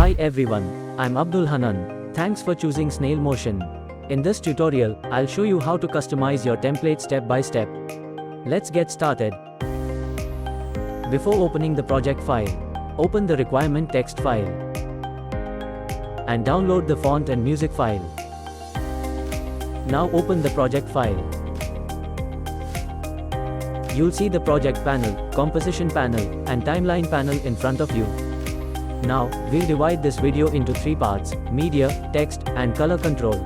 Hi everyone, I'm Abdul Hanan. Thanks for choosing Snail Motion. In this tutorial, I'll show you how to customize your template step by step. Let's get started. Before opening the project file, open the requirement text file and download the font and music file. Now open the project file. You'll see the project panel, composition panel, and timeline panel in front of you. Now, we'll divide this video into 3 parts: media, text, and color control.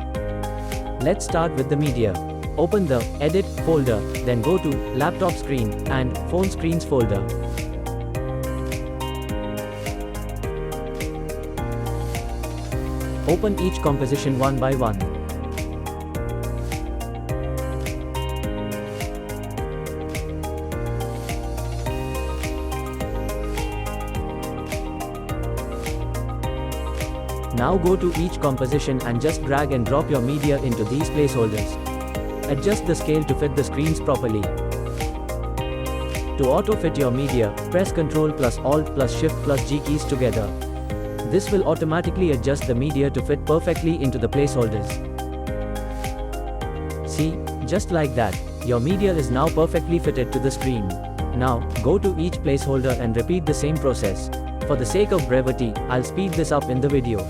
Let's start with the media. Open the Edit folder, then go to Laptop Screen and Phone Screens folder. Open each composition one by one. Now go to each composition and just drag and drop your media into these placeholders. Adjust the scale to fit the screens properly. To auto-fit your media, press Ctrl plus Alt plus Shift plus G keys together. This will automatically adjust the media to fit perfectly into the placeholders. See, just like that, your media is now perfectly fitted to the screen. Now, go to each placeholder and repeat the same process. For the sake of brevity, I'll speed this up in the video.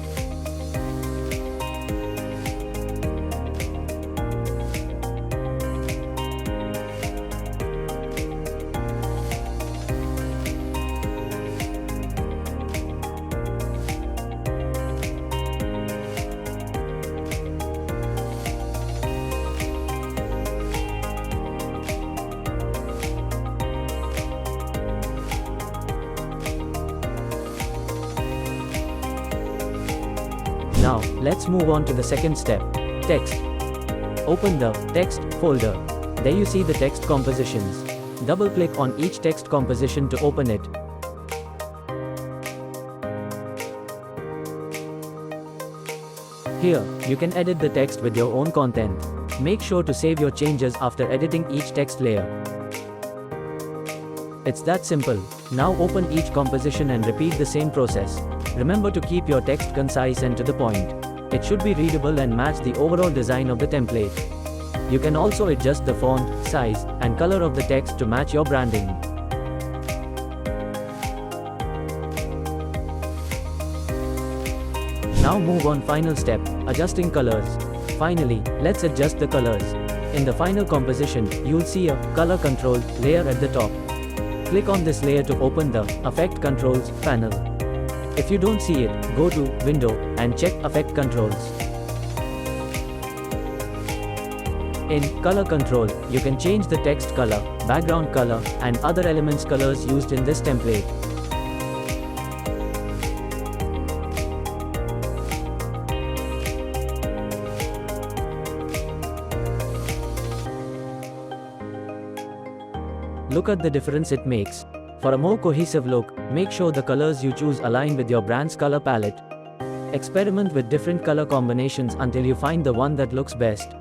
Now, let's move on to the second step, text. Open the text folder. There you see the text compositions. Double-click on each text composition to open it. Here, you can edit the text with your own content. Make sure to save your changes after editing each text layer. It's that simple. Now open each composition and repeat the same process. Remember to keep your text concise and to the point. It should be readable and match the overall design of the template. You can also adjust the font, size, and color of the text to match your branding. Now move on final step, adjusting colors. Finally, let's adjust the colors. In the final composition, you'll see a color control layer at the top. Click on this layer to open the Effect Controls panel. If you don't see it, go to Window and check Effect Controls. In Color Control, you can change the text color, background color, and other elements colors used in this template. Look at the difference it makes. For a more cohesive look, make sure the colors you choose align with your brand's color palette. Experiment with different color combinations until you find the one that looks best.